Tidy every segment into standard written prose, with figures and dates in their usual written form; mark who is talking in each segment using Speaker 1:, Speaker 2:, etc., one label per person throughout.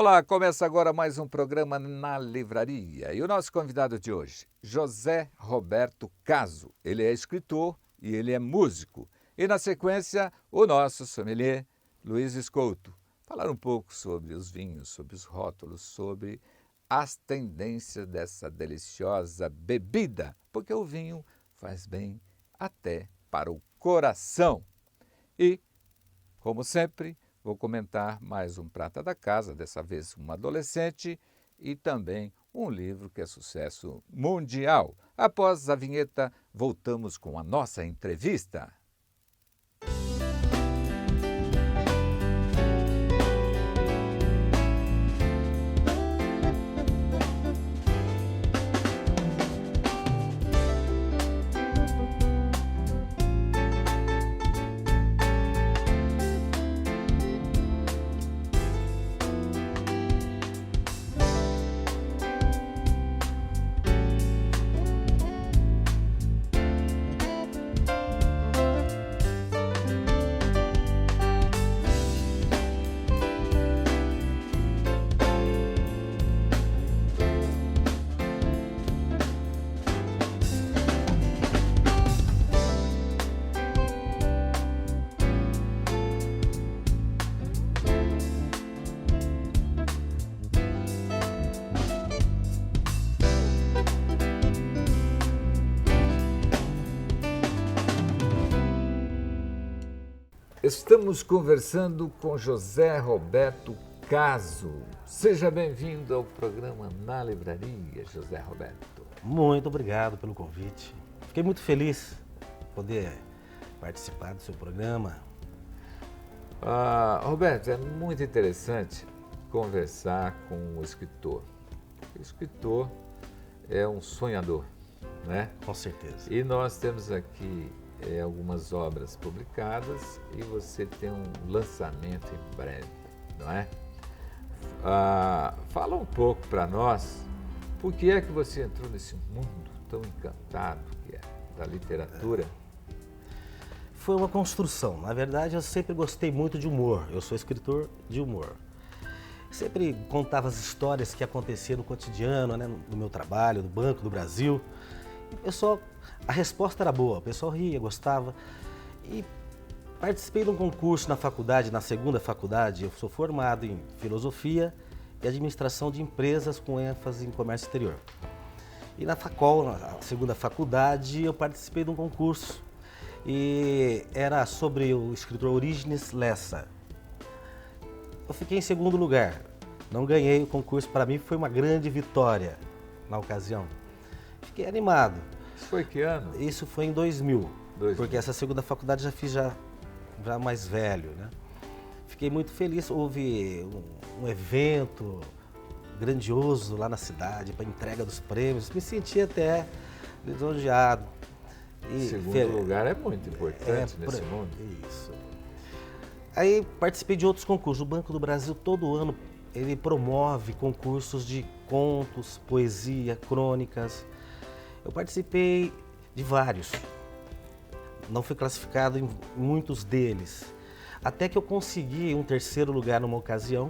Speaker 1: Olá, começa agora mais um programa na Livraria. E o nosso convidado de hoje, José Roberto Caso. Ele é escritor e ele é músico. E na sequência, o nosso sommelier, Luiz Escolto. Falar um pouco sobre os vinhos, sobre os rótulos, sobre as tendências dessa deliciosa bebida. Porque o vinho faz bem até para o coração. E, como sempre, vou comentar mais um prata da casa, dessa vez um adolescente, e também um livro que é sucesso mundial. Após a vinheta, voltamos com a nossa entrevista. Estamos conversando com José Roberto Caso. Seja bem-vindo ao programa Na Livraria, José Roberto.
Speaker 2: Muito obrigado pelo convite. Fiquei muito feliz de poder participar do seu programa.
Speaker 1: Roberto, é muito interessante conversar com o escritor. O escritor é um sonhador, né?
Speaker 2: Com certeza.
Speaker 1: E nós temos aqui algumas obras publicadas e você tem um lançamento em breve, não é? Fala um pouco para nós, por que é que você entrou nesse mundo tão encantado que é da literatura?
Speaker 2: Foi uma construção. Na verdade, eu sempre gostei muito de humor. Eu sou escritor de humor. Sempre contava as histórias que aconteciam no cotidiano, né, no meu trabalho, no Banco do Brasil. A resposta era boa, o pessoal ria, gostava. E participei de um concurso na faculdade, na segunda faculdade. Eu sou formado em filosofia e administração de empresas com ênfase em comércio exterior. E na segunda faculdade, eu participei de um concurso e era sobre o escritor Orígenes Lessa. Eu fiquei em segundo lugar, não ganhei o concurso, para mim foi uma grande vitória na ocasião. Fiquei animado.
Speaker 1: Isso foi que ano?
Speaker 2: Isso foi em 2000, porque essa segunda faculdade já fiz já mais velho, né? Fiquei muito feliz, houve um evento grandioso lá na cidade para entrega dos prêmios, me senti até lisonjeado.
Speaker 1: Segundo lugar é muito importante nesse mundo.
Speaker 2: Isso. Aí participei de outros concursos. O Banco do Brasil todo ano ele promove concursos de contos, poesia, crônicas. Eu participei de vários, não fui classificado em muitos deles, até que eu consegui um terceiro lugar numa ocasião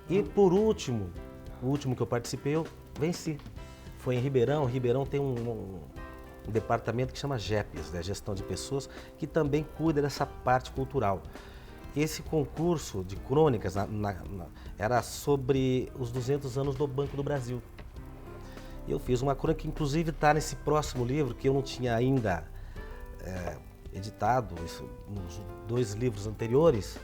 Speaker 2: e por último, o último que eu participei eu venci. Foi em Ribeirão. Ribeirão tem um departamento que chama GEPES, né, Gestão de Pessoas, que também cuida dessa parte cultural. Esse concurso de crônicas era sobre os 200 anos do Banco do Brasil. Eu fiz uma crônica que inclusive está nesse próximo livro, que eu não tinha ainda editado, nos 2 livros anteriores,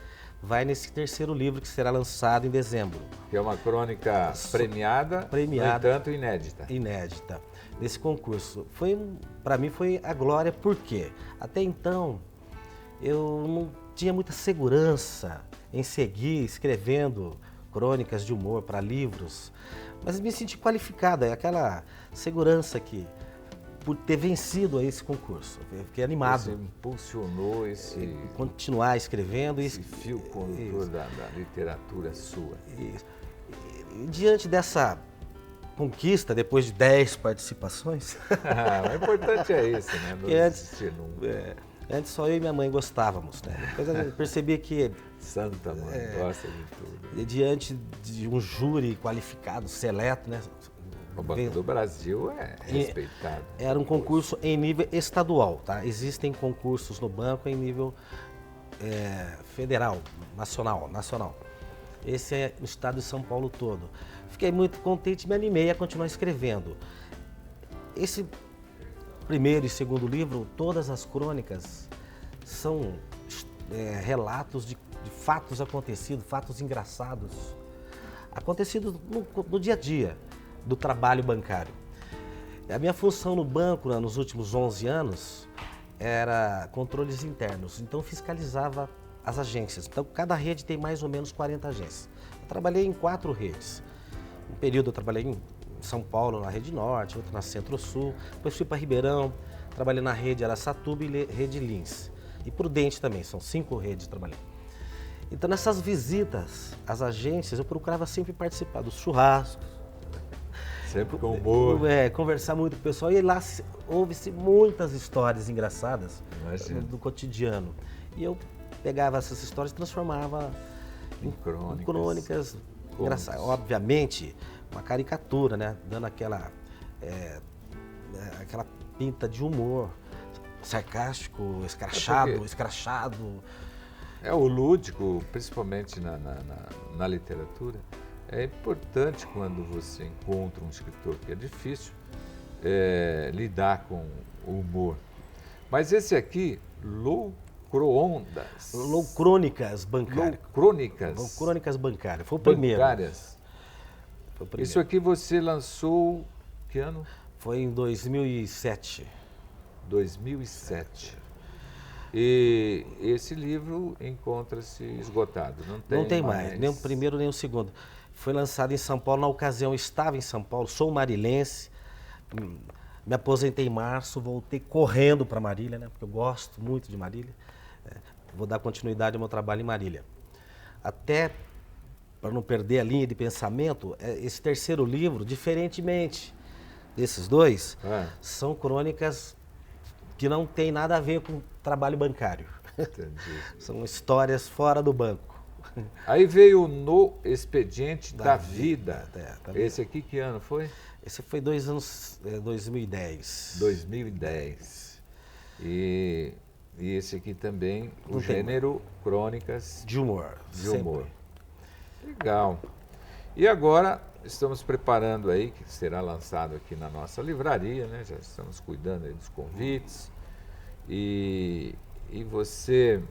Speaker 2: vai nesse terceiro livro que será lançado em dezembro.
Speaker 1: Que é uma crônica premiada, no entanto inédita.
Speaker 2: Inédita, nesse concurso. Para mim foi a glória, porque até então eu não tinha muita segurança em seguir escrevendo crônicas de humor para livros, mas me senti qualificado, é aquela segurança que, por ter vencido esse concurso, eu fiquei animado.
Speaker 1: Você impulsionou
Speaker 2: continuar escrevendo.
Speaker 1: Esse fio condutor da literatura sua.
Speaker 2: Isso. E diante dessa conquista, depois de 10 participações...
Speaker 1: O importante é isso, né? Não desistir nunca.
Speaker 2: Antes só eu e minha mãe gostávamos, né? Depois eu percebi que
Speaker 1: Santa Mãe, gosta de tudo.
Speaker 2: diante de um júri qualificado, seleto, né?
Speaker 1: O Banco do Brasil é respeitado.
Speaker 2: Era um concurso em nível estadual, tá? Existem concursos no banco em nível federal, nacional. Esse é no estado de São Paulo todo. Fiquei muito contente e me animei a continuar escrevendo. Esse primeiro e segundo livro, todas as crônicas são relatos de fatos acontecidos, fatos engraçados, acontecidos no dia a dia do trabalho bancário. A minha função no banco, nos últimos 11 anos, era controles internos, então fiscalizava as agências. Então, cada rede tem mais ou menos 40 agências. Eu trabalhei em 4 redes. Um período eu trabalhei em São Paulo, na Rede Norte, outro na Centro-Sul, depois fui para Ribeirão, trabalhei na Rede Araçatuba e Rede Lins. E Prudente também, são 5 redes que trabalhei. Então, nessas visitas às agências, eu procurava sempre participar dos churrascos.
Speaker 1: Sempre com humor.
Speaker 2: Conversar muito com o pessoal. E lá houve-se muitas histórias engraçadas do cotidiano. E eu pegava essas histórias e transformava em crônicas engraçadas. Obviamente, uma caricatura, né? Dando aquela pinta de humor, sarcástico, escrachado.
Speaker 1: O lúdico, principalmente na literatura, é importante quando você encontra um escritor, que é difícil lidar com o humor. Mas esse aqui,
Speaker 2: Crônicas bancárias. Crônicas bancárias. Foi o primeiro.
Speaker 1: Isso aqui você lançou que ano?
Speaker 2: Foi em 2007.
Speaker 1: 2007. E esse livro encontra-se esgotado,
Speaker 2: não tem mais, nem o primeiro nem o segundo. Foi lançado em São Paulo, na ocasião eu estava em São Paulo, sou marilense, me aposentei em março, voltei correndo para Marília, né, porque eu gosto muito de Marília. Vou dar continuidade ao meu trabalho em Marília. Até, para não perder a linha de pensamento, esse terceiro livro, diferentemente desses dois, são crônicas que não tem nada a ver com trabalho bancário.
Speaker 1: Entendi.
Speaker 2: São histórias fora do banco.
Speaker 1: Aí veio No Expediente da Vida. Esse aqui que ano foi?
Speaker 2: Esse foi 2010.
Speaker 1: 2010. E esse aqui também, o gênero crônicas
Speaker 2: de humor.
Speaker 1: Legal. E agora estamos preparando aí, que será lançado aqui na nossa livraria, né? Já estamos cuidando aí dos convites. E você,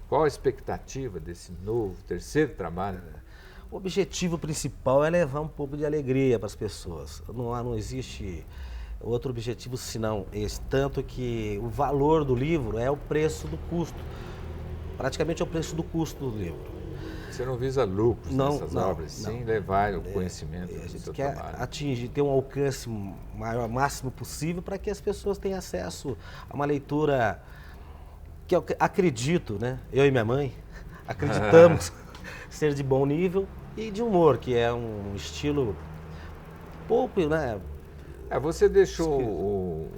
Speaker 1: qual a expectativa desse novo, terceiro trabalho?
Speaker 2: O objetivo principal é levar um pouco de alegria para as pessoas. Não existe outro objetivo senão esse. Tanto que o valor do livro é o preço do custo. Praticamente é o preço do custo do livro.
Speaker 1: Você não visa lucros nessas obras, sim levar o conhecimento do seu trabalho.
Speaker 2: Atingir, ter um alcance máximo possível para que as pessoas tenham acesso a uma leitura que eu acredito, né? Eu e minha mãe acreditamos ser de bom nível e de humor, que é um estilo pouco, né?
Speaker 1: Você deixou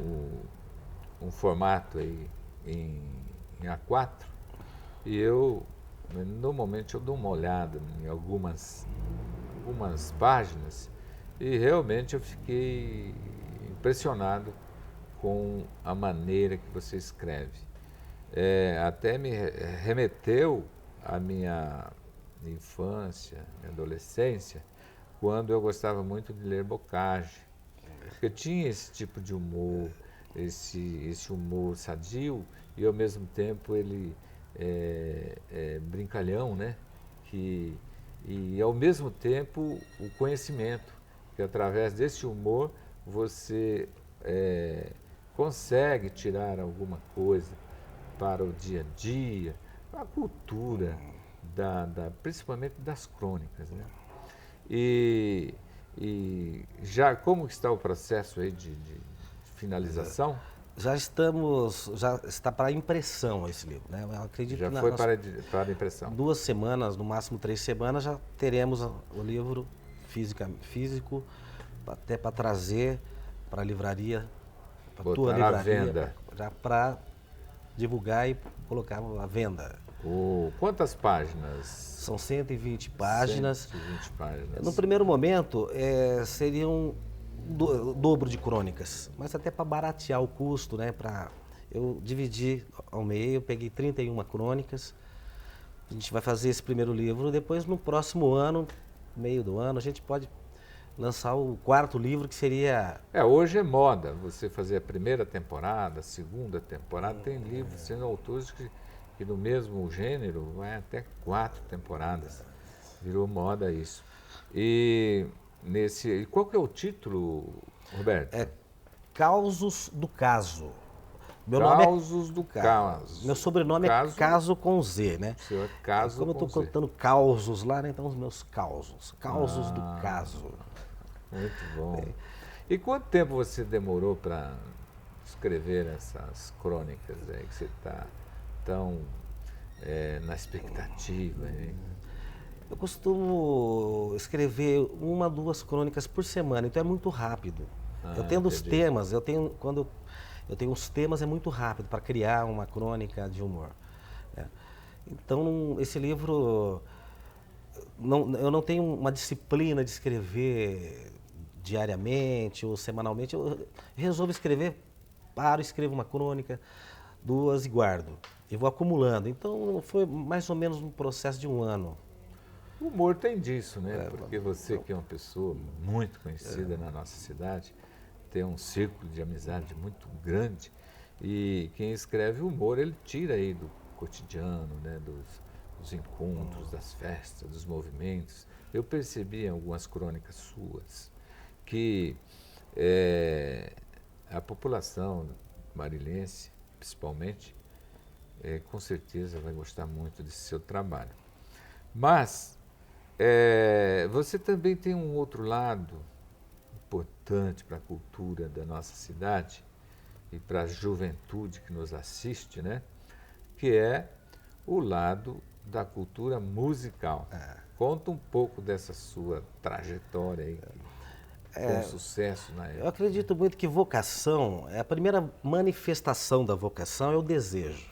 Speaker 1: um formato aí em A4 e eu normalmente eu dou uma olhada em algumas páginas e realmente eu fiquei impressionado com a maneira que você escreve. Até me remeteu à minha infância, minha adolescência, quando eu gostava muito de ler Bocage, porque tinha esse tipo de humor, esse humor sadio e ao mesmo tempo ele brincalhão, né? E ao mesmo tempo o conhecimento, que através desse humor você consegue tirar alguma coisa para o dia a dia, a cultura, principalmente das crônicas, né? E já como está o processo aí de finalização?
Speaker 2: Já está para impressão esse livro, né? Eu acredito
Speaker 1: já
Speaker 2: que
Speaker 1: foi para a impressão.
Speaker 2: 2 semanas, no máximo 3 semanas, já teremos o livro físico, até para trazer para a livraria, para a tua livraria,
Speaker 1: venda.
Speaker 2: já para divulgar e colocar à venda.
Speaker 1: Quantas páginas?
Speaker 2: São 120 páginas.
Speaker 1: 120 páginas.
Speaker 2: No primeiro momento, seriam o dobro de crônicas, mas até para baratear o custo, né? Eu dividi ao meio, eu peguei 31 crônicas. A gente vai fazer esse primeiro livro, depois no próximo ano, meio do ano, a gente pode lançar o quarto livro, que seria...
Speaker 1: Hoje é moda você fazer a primeira temporada, a segunda temporada. Tem livros, tem autores que no mesmo gênero vai até 4 temporadas. Virou moda isso. E qual que é o título, Roberto?
Speaker 2: Causos do Caso. Meu
Speaker 1: Causos do Caso.
Speaker 2: Meu sobrenome é Caso com Z, né?
Speaker 1: O seu é Caso
Speaker 2: Como eu estou contando causos lá, né? Então os meus causos. Causos do Caso.
Speaker 1: Muito bom. E quanto tempo você demorou para escrever essas crônicas aí, que você está tão na expectativa? Hein?
Speaker 2: Eu costumo escrever 1 a 2 crônicas por semana, então é muito rápido. Eu tenho os temas, quando eu tenho os temas, é muito rápido para criar uma crônica de humor. Né? Então, esse livro, eu não tenho uma disciplina de escrever diariamente ou semanalmente. Eu resolvo escrever, escrevo uma crônica, 2 e guardo. E vou acumulando. Então, foi mais ou menos um processo de 1 ano.
Speaker 1: O humor tem disso, né? Porque você, que é uma pessoa muito conhecida na nossa cidade, tem um círculo de amizade muito grande, e quem escreve humor, ele tira aí do cotidiano, né? dos encontros, das festas, dos movimentos. Eu percebi em algumas crônicas suas que a população marilense, principalmente, com certeza vai gostar muito desse seu trabalho. Mas você também tem um outro lado importante para a cultura da nossa cidade e para a juventude que nos assiste, né? Que é o lado da cultura musical. Conta um pouco dessa sua trajetória aí, com sucesso na época.
Speaker 2: Eu acredito muito que vocação, a primeira manifestação da vocação é o desejo.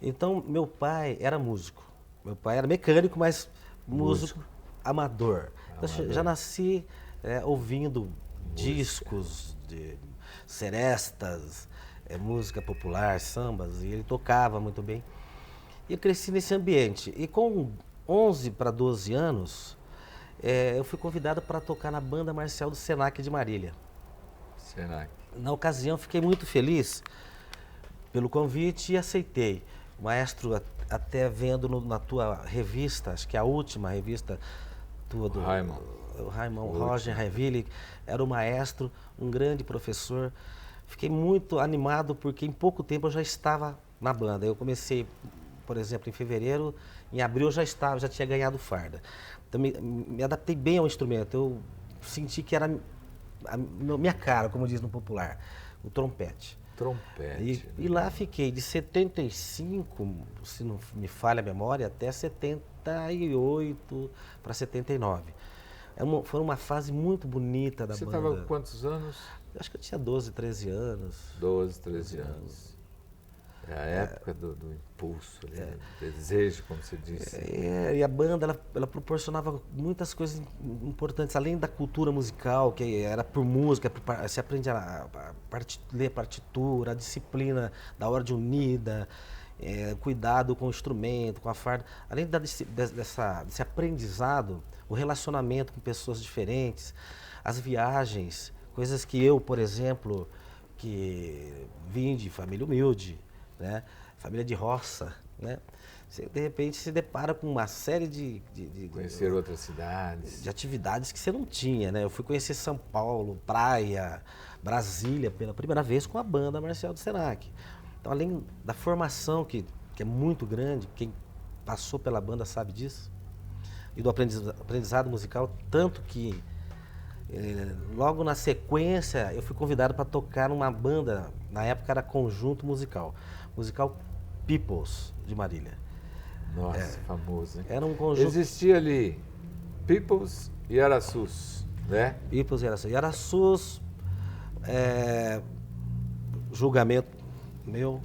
Speaker 2: Então, meu pai era músico. Meu pai era mecânico, mas músico amador. Então, já nasci ouvindo discos de serestas, música popular, sambas, e ele tocava muito bem. E eu cresci nesse ambiente. E com 11 para 12 anos, eu fui convidado para tocar na Banda Marcial do Senac de Marília.
Speaker 1: Senac.
Speaker 2: Na ocasião, fiquei muito feliz pelo convite e aceitei. O maestro, até vendo na tua revista, acho que é a última revista tua do Raimon Roger Reville, era o maestro, um grande professor. Fiquei muito animado porque em pouco tempo eu já estava na banda. Eu comecei, por exemplo, em fevereiro, em abril eu já tinha ganhado farda. Então me adaptei bem ao instrumento. Eu senti que era a minha cara, como diz no popular, o trompete.
Speaker 1: E
Speaker 2: lá fiquei de 75, se não me falha a memória, até 78 para 79. Foi uma fase muito bonita da banda.
Speaker 1: Você estava com quantos anos?
Speaker 2: Acho que eu tinha 12, 13 anos.
Speaker 1: 12, 13 anos. É a época do impulso, do desejo, como você disse.
Speaker 2: E a banda, ela proporcionava muitas coisas importantes, além da cultura musical, que era por música, se aprende a ler partitura, a disciplina da ordem unida, cuidado com o instrumento, com a farda. Além desse aprendizado, o relacionamento com pessoas diferentes, as viagens, coisas que eu, por exemplo, que vim de família humilde, né? Família de roça, né? Você, de repente, se depara com uma série de
Speaker 1: conhecer outras cidades,
Speaker 2: de atividades que você não tinha, né? Eu fui conhecer São Paulo, praia, Brasília pela primeira vez com a Banda Marcial do Senac. Então, além da formação que é muito grande, quem passou pela banda sabe disso, e do aprendizado musical, tanto que logo na sequência eu fui convidado para tocar numa banda, na época era Conjunto Musical Peoples de Marília.
Speaker 1: Nossa, famoso, hein?
Speaker 2: Era um conjunto.
Speaker 1: Existia ali Peoples e Araçus, né?
Speaker 2: Peoples e Araçus. E Araçus, julgamento meu,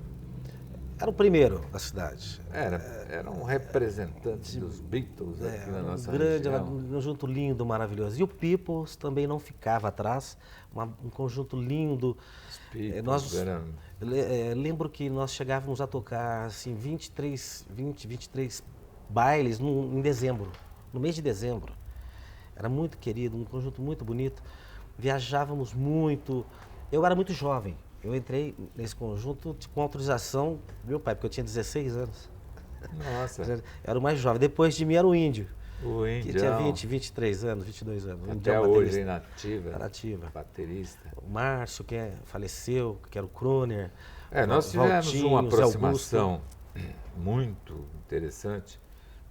Speaker 2: Era o primeiro da cidade.
Speaker 1: Era um representante dos Beatles aqui na nossa
Speaker 2: Grande,
Speaker 1: região.
Speaker 2: um conjunto lindo, maravilhoso. E o Peoples também não ficava atrás, um conjunto lindo.
Speaker 1: Os Beatles
Speaker 2: Nós,
Speaker 1: eram...
Speaker 2: lembro que nós chegávamos a tocar assim, 23 bailes em dezembro, no mês de dezembro. Era muito querido, um conjunto muito bonito. Viajávamos muito. Eu era muito jovem. Eu entrei nesse conjunto com autorização do meu pai, porque eu tinha 16 anos.
Speaker 1: Nossa,
Speaker 2: Eu era o mais jovem. Depois de mim era o Índio,
Speaker 1: o
Speaker 2: que tinha
Speaker 1: Indião,
Speaker 2: 23 anos, 22 anos. O
Speaker 1: até
Speaker 2: Indião
Speaker 1: hoje
Speaker 2: baterista.
Speaker 1: inativa,
Speaker 2: Nativa.
Speaker 1: baterista.
Speaker 2: O Márcio, que faleceu, que era o Kroner.
Speaker 1: Nós tivemos
Speaker 2: Valtinho,
Speaker 1: uma
Speaker 2: Zé Augusto.
Speaker 1: aproximação muito interessante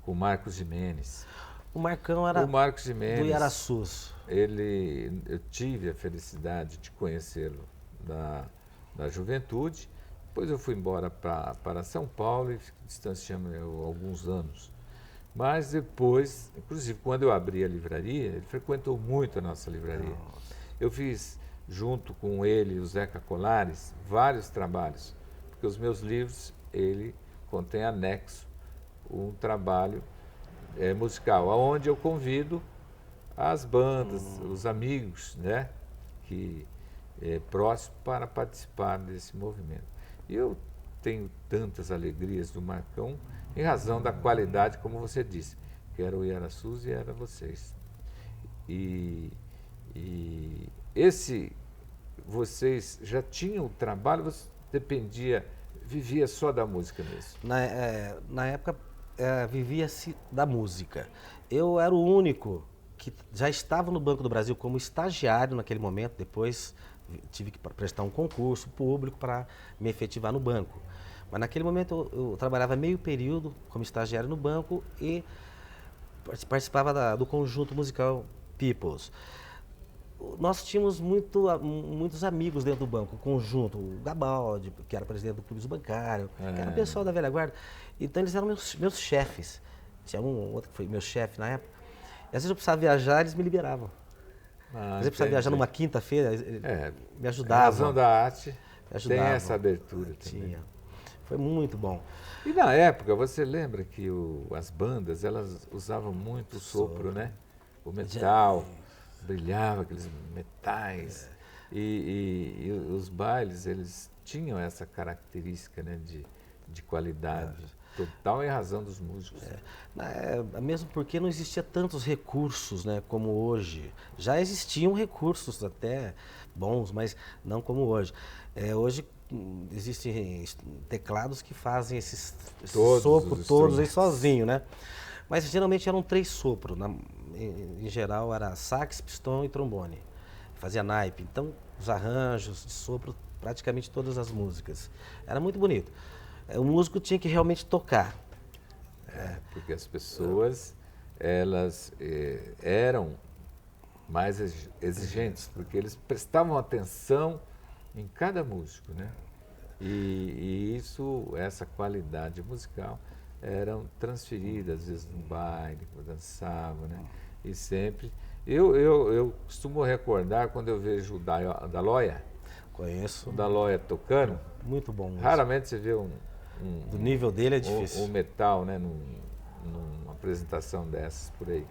Speaker 1: com o Marcos Gimenez.
Speaker 2: O Marcão era
Speaker 1: O Marcos
Speaker 2: do
Speaker 1: Gimenez,
Speaker 2: Iaraçus.
Speaker 1: eu tive a felicidade de conhecê-lo da juventude. Depois eu fui embora para São Paulo e distanciamos alguns anos. Mas depois, inclusive quando eu abri a livraria, ele frequentou muito a nossa livraria. Eu fiz, junto com ele e o Zeca Colares, vários trabalhos, porque os meus livros, ele contém anexo um trabalho musical, onde eu convido as bandas, os amigos, né, que próximos para participar desse movimento. E eu tenho tantas alegrias do Marcão em razão da qualidade, como você disse, que era o Iaraçus e era vocês. E vocês já tinham o trabalho, você vivia só da música mesmo?
Speaker 2: Na época, vivia-se da música. Eu era o único que já estava no Banco do Brasil como estagiário naquele momento, depois tive que prestar um concurso público para me efetivar no banco. Mas naquele momento eu trabalhava meio período como estagiário no banco e participava do conjunto musical Peoples. Nós tínhamos muitos amigos dentro do banco, o conjunto, o Gabaldi, que era presidente do Clube Bancário, que era o pessoal da velha guarda. Então eles eram meus chefes. Tinha um outro que foi meu chefe na época. E às vezes eu precisava viajar, eles me liberavam. Às vezes eu precisava viajar numa quinta-feira, me ajudavam.
Speaker 1: A razão da arte tem
Speaker 2: ajudavam.
Speaker 1: essa abertura também.
Speaker 2: Tinha. Foi muito bom.
Speaker 1: E na época, você lembra que as bandas, elas usavam muito o sopro, né? O metal, brilhava aqueles metais. E os bailes, eles tinham essa característica, né, de qualidade total em razão dos músicos.
Speaker 2: Mesmo porque não existia tantos recursos, né, como hoje. Já existiam recursos até bons, mas não como hoje. Hoje existem teclados que fazem esse sopro todos aí sozinho, né? Mas geralmente eram 3 sopros. Em geral era sax, pistão e trombone. Fazia naipe. Então os arranjos de sopro, praticamente todas as músicas. Era muito bonito. O músico tinha que realmente tocar.
Speaker 1: Porque as pessoas, elas eram mais exigentes, porque eles prestavam atenção em cada músico, né? E essa qualidade musical eram transferidas, às vezes no baile, quando dançava, né? E sempre... Eu costumo recordar quando eu vejo o Daloia.
Speaker 2: Conheço.
Speaker 1: O Daloia tocando.
Speaker 2: Muito bom.
Speaker 1: Raramente você vê
Speaker 2: do nível dele é difícil.
Speaker 1: Um metal, né? Numa apresentação dessas por aí.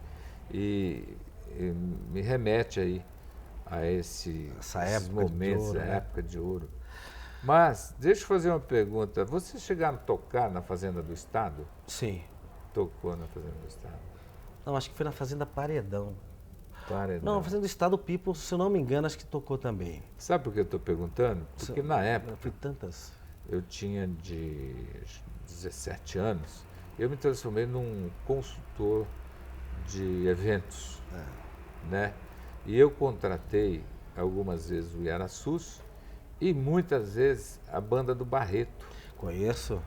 Speaker 1: E me remete aí a esses momentos, a época de ouro. Mas, deixa eu fazer uma pergunta. Vocês chegaram a tocar na Fazenda do Estado?
Speaker 2: Sim.
Speaker 1: Tocou na Fazenda do Estado?
Speaker 2: Não, acho que foi na Fazenda Paredão.
Speaker 1: Paredão.
Speaker 2: Não, na Fazenda do Estado, o People, se eu não me engano, acho que tocou também.
Speaker 1: Sabe por que eu estou perguntando? Porque na época...
Speaker 2: Foi tantas.
Speaker 1: Eu tinha de 17 anos, eu me transformei num consultor de eventos, né? E eu contratei algumas vezes o Iaraçus e muitas vezes a banda do Barreto.
Speaker 2: Conheci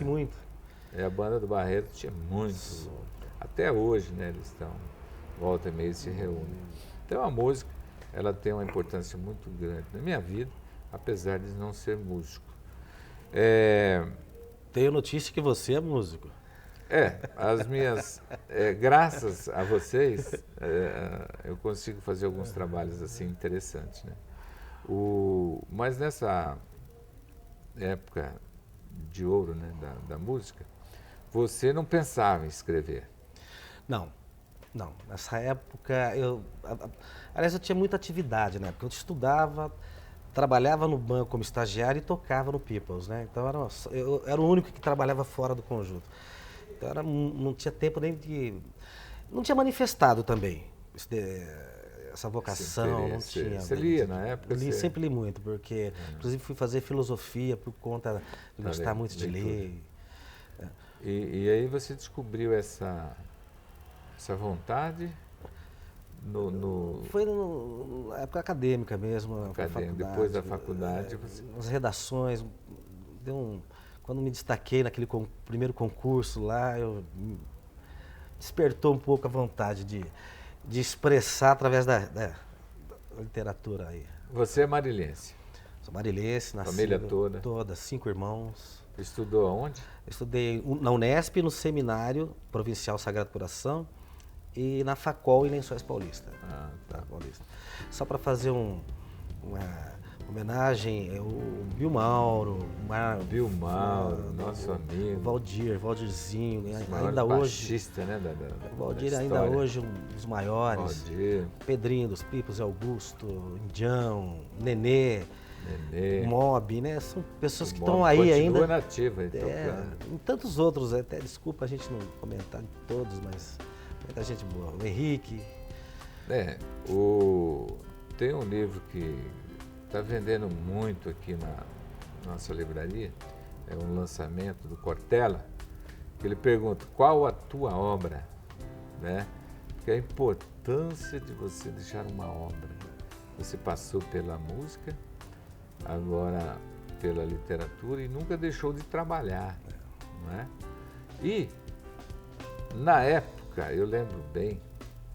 Speaker 2: muito.
Speaker 1: A banda do Barreto tinha muito. Até hoje, né? Eles estão, volta e meia, se reúnem. Então a música, ela tem uma importância muito grande na minha vida, apesar de não ser músico.
Speaker 2: Tenho notícia que você é músico.
Speaker 1: As minhas, graças a vocês, eu consigo fazer alguns trabalhos assim interessantes, né? Mas nessa época de ouro, né, da música, você não pensava em escrever.
Speaker 2: Não, não. Nessa época, aliás, eu tinha muita atividade, né? Porque eu estudava, trabalhava no banco como estagiário e tocava no Peoples, né? Então, eu era o único que trabalhava fora do conjunto. Então, não tinha tempo nem de... Não tinha manifestado também essa vocação, não tinha.
Speaker 1: Você lia na época?
Speaker 2: Sempre li muito, porque inclusive fui fazer filosofia por conta de gostar muito de ler.
Speaker 1: E aí você descobriu essa vontade
Speaker 2: Foi na época acadêmica mesmo.
Speaker 1: Depois da faculdade.
Speaker 2: Nas redações, quando me destaquei naquele primeiro concurso lá, despertou um pouco a vontade de expressar através da literatura aí.
Speaker 1: Você é marilense?
Speaker 2: Sou marilense, nascido.
Speaker 1: Família toda?
Speaker 2: Toda, 5 irmãos.
Speaker 1: Estudou aonde?
Speaker 2: Estudei na Unesp, no Seminário Provincial Sagrado Coração e na Facol em Lençóis Paulista.
Speaker 1: Tá.
Speaker 2: Paulista. Só para fazer uma homenagem, o Bill Mauro,
Speaker 1: nosso amigo.
Speaker 2: Valdirzinho,
Speaker 1: ainda hoje. Baixista, né?
Speaker 2: O Valdir ainda hoje um dos maiores.
Speaker 1: Valdir.
Speaker 2: Pedrinho dos Pipos, Augusto, Indião, Nenê, Mob, né? São pessoas que estão aí ainda.
Speaker 1: Continua nativa, então.
Speaker 2: E tantos outros, até desculpa a gente não comentar de todos, mas muita gente boa. O Henrique.
Speaker 1: Tem um livro que está vendendo muito aqui na nossa livraria, é um lançamento do Cortella, que ele pergunta: qual a tua obra? Né? Porque a importância de você deixar uma obra. Você passou pela música, agora pela literatura e nunca deixou de trabalhar. Não é? E, na época, eu lembro bem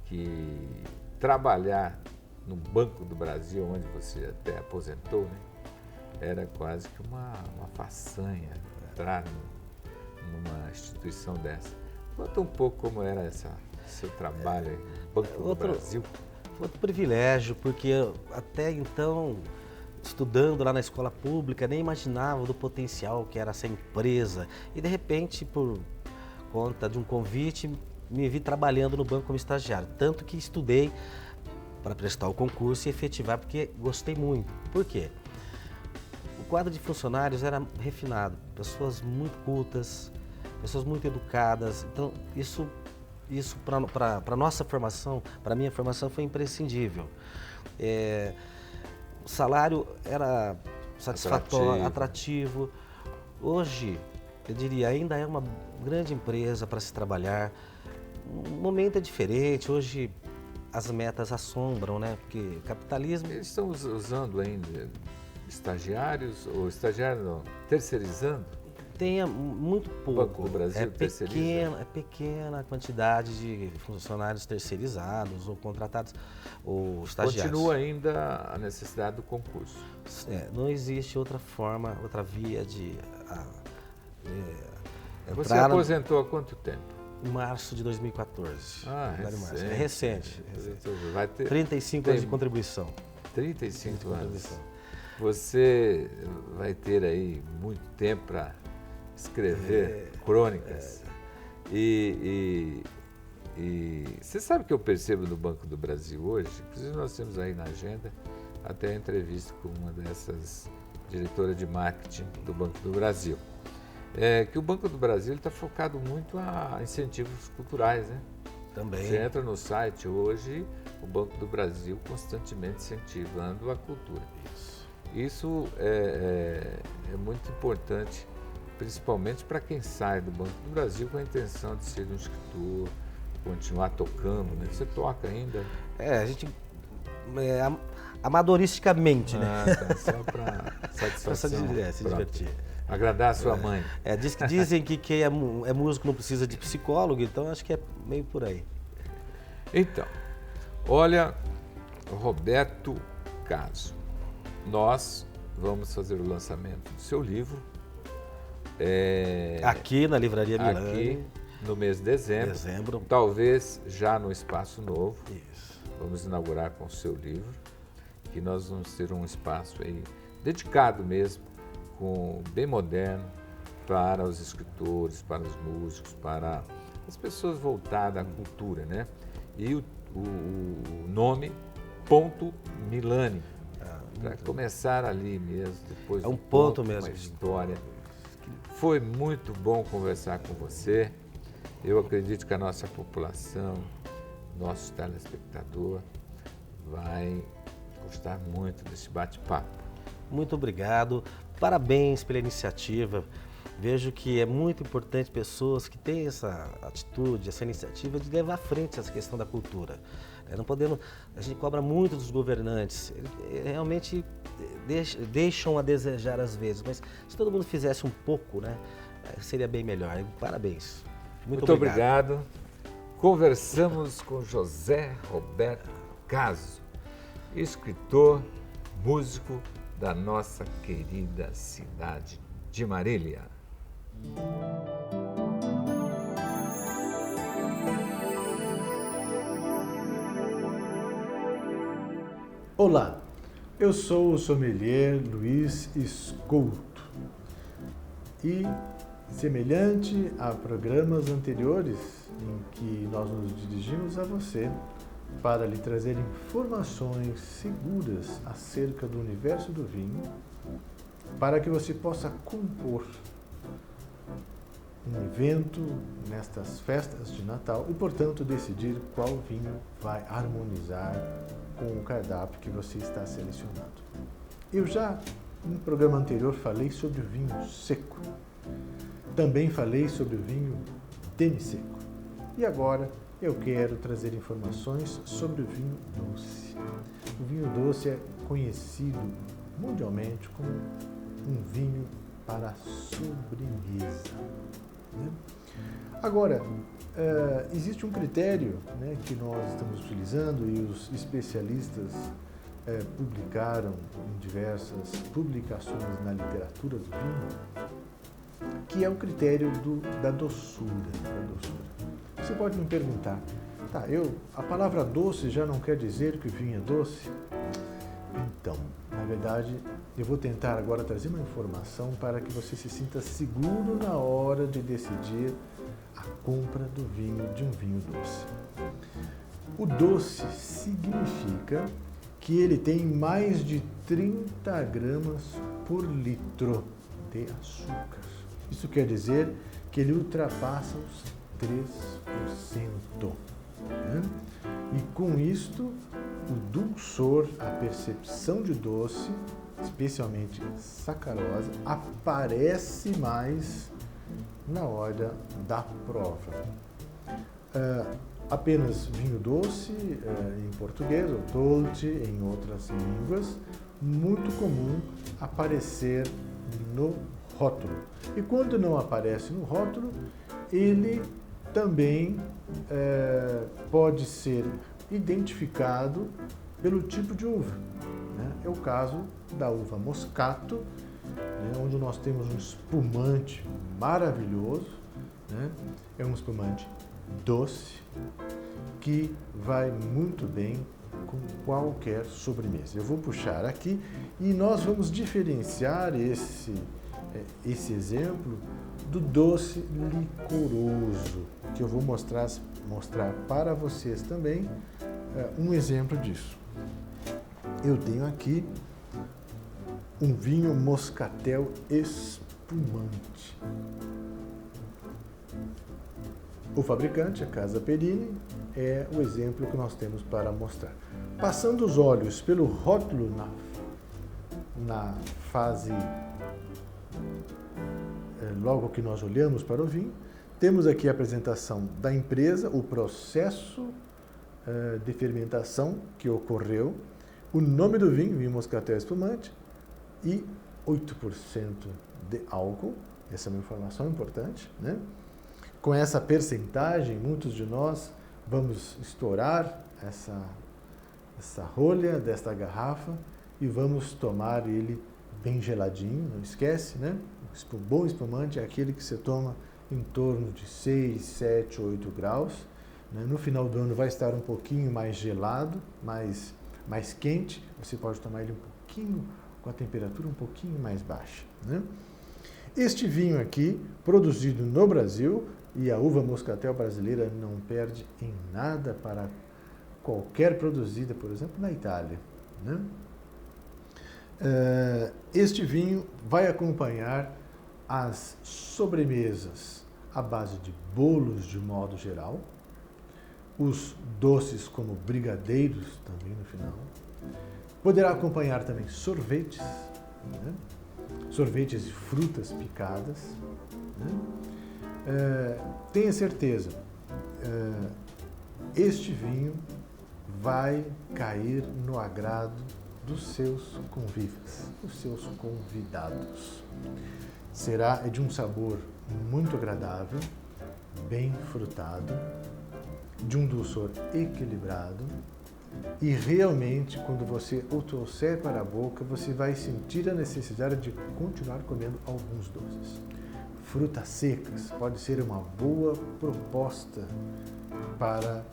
Speaker 1: que trabalhar no Banco do Brasil, onde você até aposentou, né, era quase que uma façanha entrar numa instituição dessa. Conta um pouco como era seu trabalho aí no Banco do Brasil.
Speaker 2: Outro privilégio, porque até então, estudando lá na escola pública, nem imaginava do potencial que era essa empresa. E de repente, por conta de um convite, me vi trabalhando no banco como estagiário. Tanto que estudei para prestar o concurso e efetivar, porque gostei muito. Por quê? O quadro de funcionários era refinado, pessoas muito cultas, pessoas muito educadas. Então, isso para a nossa formação, para a minha formação, foi imprescindível. O salário era satisfatório, atrativo. Hoje, eu diria, ainda é uma grande empresa para se trabalhar. O momento é diferente, hoje as metas assombram, né? Porque capitalismo...
Speaker 1: Eles estão usando ainda estagiários, ou estagiário não, terceirizando?
Speaker 2: Tem muito pouco.
Speaker 1: O Banco do Brasil
Speaker 2: é pequena a quantidade de funcionários terceirizados ou contratados ou estagiários.
Speaker 1: Continua ainda a necessidade do concurso.
Speaker 2: Não existe outra forma, outra via de...
Speaker 1: Você aposentou há quanto tempo?
Speaker 2: Em março de 2014.
Speaker 1: Recente.
Speaker 2: É recente.
Speaker 1: Vai ter
Speaker 2: 35 anos de contribuição.
Speaker 1: 35 anos. Você vai ter aí muito tempo para escrever crônicas. E você sabe que eu percebo no Banco do Brasil hoje, inclusive nós temos aí na agenda até a entrevista com uma dessas diretoras de marketing do Banco do Brasil. Que o Banco do Brasil está focado muito a incentivos culturais, né?
Speaker 2: Também.
Speaker 1: Você entra no site hoje, o Banco do Brasil constantemente incentivando a cultura. Isso é muito importante, principalmente para quem sai do Banco do Brasil com a intenção de ser um escritor, continuar tocando, né? Você toca ainda?
Speaker 2: A gente... amadoristicamente, né?
Speaker 1: Tá, só para satisfação.
Speaker 2: Se divertir.
Speaker 1: Agradar a sua mãe.
Speaker 2: Dizem que quem é músico não precisa de psicólogo, então acho que é meio por aí.
Speaker 1: Então, olha, Roberto Caso, nós vamos fazer o lançamento do seu livro.
Speaker 2: Aqui na Livraria Milani.
Speaker 1: Aqui no mês de dezembro. Talvez já no Espaço Novo.
Speaker 2: Isso.
Speaker 1: Vamos inaugurar com o seu livro, que nós vamos ter um espaço aí dedicado mesmo, bem moderno, para os escritores, para os músicos, para as pessoas voltadas à cultura, né? E o nome Ponto Milani, para começar ali mesmo, depois
Speaker 2: É um
Speaker 1: do
Speaker 2: ponto mesmo.
Speaker 1: uma história. Foi muito bom conversar com você. Eu acredito que a nossa população, nosso telespectador, vai gostar muito desse bate-papo.
Speaker 2: Muito obrigado, parabéns pela iniciativa. Vejo que é muito importante pessoas que têm essa atitude, essa iniciativa de levar à frente essa questão da cultura. Não podemos, a gente cobra muito dos governantes, realmente deixam a desejar às vezes, mas se todo mundo fizesse um pouco, né, seria bem melhor. Parabéns.
Speaker 1: Muito obrigado. Conversamos com José Roberto Caso, escritor, músico da nossa querida cidade de Marília.
Speaker 3: Olá, eu sou o sommelier Luiz Escolto e, semelhante a programas anteriores em que nós nos dirigimos a você para lhe trazer informações seguras acerca do universo do vinho, para que você possa compor um evento nestas festas de Natal e, portanto, decidir qual vinho vai harmonizar com o cardápio que você está selecionando. Eu já, no programa anterior, falei sobre o vinho seco. Também falei sobre o vinho demi-seco. E agora eu quero trazer informações sobre o vinho doce. O vinho doce é conhecido mundialmente como um vinho para sobremesa, né? Agora, existe um critério, né, que nós estamos utilizando e os especialistas publicaram em diversas publicações na literatura do vinho, que é o critério da doçura. Você pode me perguntar, tá, a palavra doce já não quer dizer que o vinho é doce? Então, na verdade, eu vou tentar agora trazer uma informação para que você se sinta seguro na hora de decidir a compra de um vinho doce. O doce significa que ele tem mais de 30 gramas por litro de açúcar. Isso quer dizer que ele ultrapassa os 3%. Né? E com isto, o dulçor, a percepção de doce, especialmente sacarosa, aparece mais na hora da prova. Apenas vinho doce em português, ou dolce em outras línguas, muito comum aparecer no rótulo. E quando não aparece no rótulo, ele também pode ser identificado pelo tipo de uva, né? É o caso da uva Moscato, né, onde nós temos um espumante maravilhoso, né? É um espumante doce que vai muito bem com qualquer sobremesa. Eu vou puxar aqui e nós vamos diferenciar esse exemplo do doce licoroso, que eu vou mostrar para vocês também um exemplo disso. Eu tenho aqui um vinho moscatel espumante. O fabricante, a Casa Perini, é o exemplo que nós temos para mostrar. Passando os olhos pelo rótulo na fase, logo que nós olhamos para o vinho, temos aqui a apresentação da empresa, o processo de fermentação que ocorreu, o nome do vinho, vinho moscatel espumante, e 8% de álcool. Essa é uma informação importante, né? Com essa percentagem, muitos de nós vamos estourar essa rolha desta garrafa e vamos tomar ele bem geladinho, não esquece, né? O bom espumante é aquele que você toma em torno de 6, 7, 8 graus. Né? No final do ano vai estar um pouquinho mais gelado, mais quente, você pode tomar ele um pouquinho com a temperatura um pouquinho mais baixa. Né? Este vinho aqui, produzido no Brasil, e a uva moscatel brasileira não perde em nada para qualquer produzida, por exemplo, na Itália, né? Este vinho vai acompanhar as sobremesas à base de bolos de modo geral, os doces como brigadeiros também no final. Poderá acompanhar também sorvetes, né? Sorvetes de frutas picadas, né? Tenha certeza, este vinho vai cair no agrado dos seus convivas, dos seus convidados. Será de um sabor muito agradável, bem frutado, de um dulçor equilibrado e realmente quando você o trouxer para a boca, você vai sentir a necessidade de continuar comendo alguns doces. Frutas secas pode ser uma boa proposta para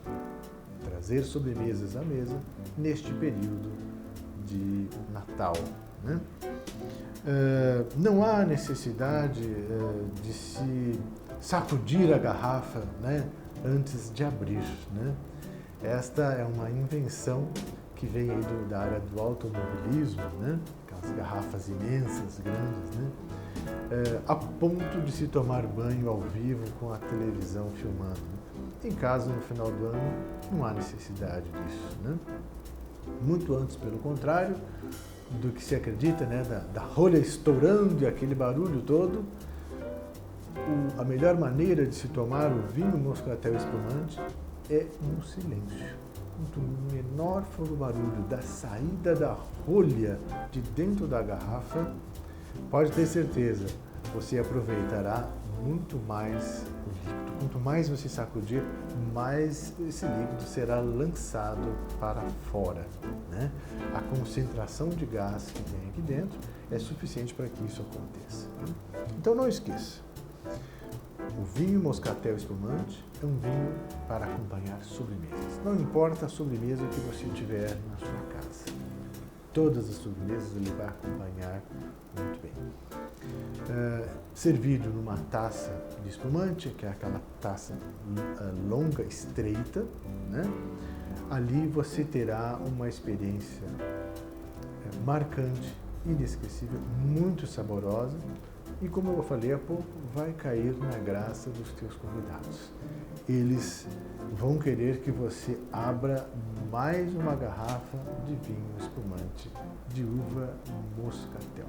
Speaker 3: trazer sobremesas à mesa neste período de Natal, né? Não há necessidade de se sacudir a garrafa, né, antes de abrir, né? Esta é uma invenção que vem aí da área do automobilismo, né? Aquelas garrafas imensas, grandes, né? A ponto de se tomar banho ao vivo com a televisão filmando. Em casa, no final do ano, não há necessidade disso, né? Muito antes, pelo contrário, do que se acredita, né? Da rolha estourando e aquele barulho todo, a melhor maneira de se tomar o vinho moscatel espumante é no silêncio. Quanto menor for o barulho da saída da rolha de dentro da garrafa, pode ter certeza, você aproveitará muito mais o líquido. Quanto mais você sacudir, mais esse líquido será lançado para fora, né? A concentração de gás que tem aqui dentro é suficiente para que isso aconteça. Então não esqueça, o vinho moscatel espumante é um vinho para acompanhar sobremesas. Não importa a sobremesa que você tiver na sua casa. Todas as sobremesas ele vai acompanhar muito bem. Servido numa taça de espumante, que é aquela taça longa, estreita, né? Ali você terá uma experiência marcante, inesquecível, muito saborosa e, como eu falei há pouco, vai cair na graça dos teus convidados. Eles vão querer que você abra mais uma garrafa de vinho espumante de uva moscatel.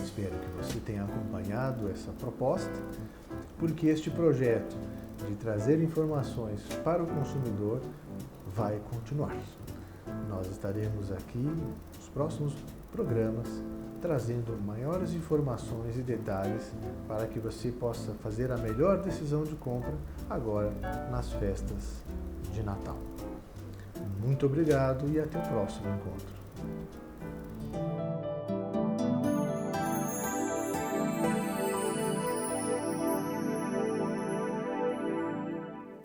Speaker 3: Espero que você tenha acompanhado essa proposta, porque este projeto de trazer informações para o consumidor vai continuar. Nós estaremos aqui nos próximos programas trazendo maiores informações e detalhes para que você possa fazer a melhor decisão de compra agora nas festas de Natal. Muito obrigado e até o próximo encontro.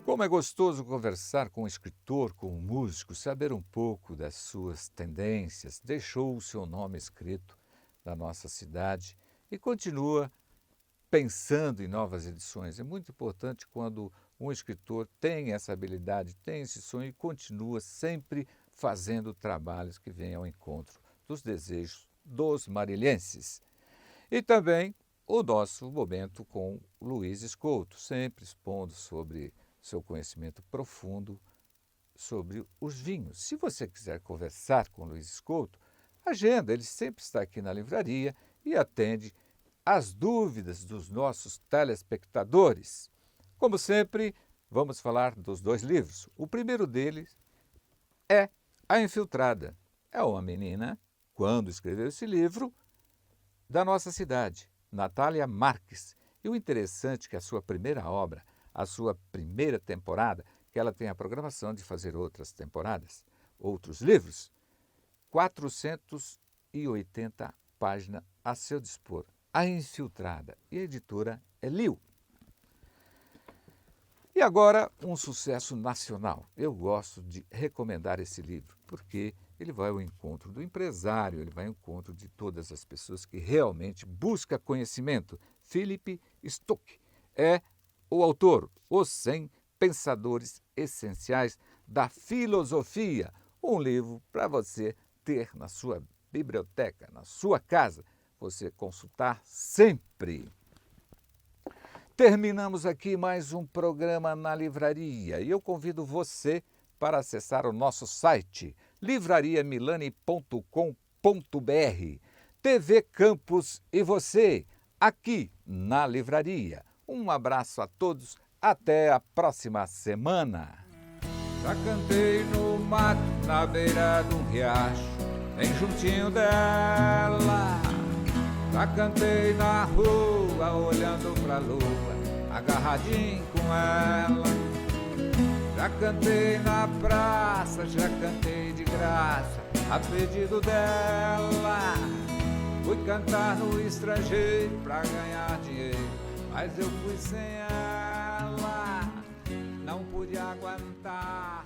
Speaker 1: Como é gostoso conversar com um escritor, com um músico, saber um pouco das suas tendências, deixou o seu nome escrito na nossa cidade e continua pensando em novas edições. É muito importante quando um escritor tem essa habilidade, tem esse sonho e continua sempre fazendo trabalhos que venham ao encontro dos desejos dos marilhenses. E também o nosso momento com Luiz Escolto, sempre expondo sobre seu conhecimento profundo sobre os vinhos. Se você quiser conversar com Luiz Escolto, agenda, ele sempre está aqui na livraria e atende às dúvidas dos nossos telespectadores. Como sempre, vamos falar dos dois livros. O primeiro deles é A Infiltrada. É uma menina, quando escreveu esse livro, da nossa cidade, Natália Marques. E o interessante é que a sua primeira obra, a sua primeira temporada, que ela tem a programação de fazer outras temporadas, outros livros, 480 páginas a seu dispor. A Infiltrada. E a editora é Liu. E agora, um sucesso nacional. Eu gosto de recomendar esse livro, porque ele vai ao encontro do empresário, ele vai ao encontro de todas as pessoas que realmente buscam conhecimento. Philip Stuck é o autor, Os 100 Pensadores Essenciais da Filosofia, um livro para você ter na sua biblioteca, na sua casa, você consultar sempre. Terminamos aqui mais um programa na livraria e eu convido você para acessar o nosso site livrariamilani.com.br. TV Campus e você, aqui na livraria. Um abraço a todos, até a próxima semana. Já cantei no mato, na beira de um riacho, bem juntinho dela. Já cantei na rua, olhando pra lua, agarradinho com ela. Já cantei na praça, já cantei de graça, a pedido dela. Fui cantar no estrangeiro pra ganhar dinheiro, mas eu fui sem ela. Não pude aguentar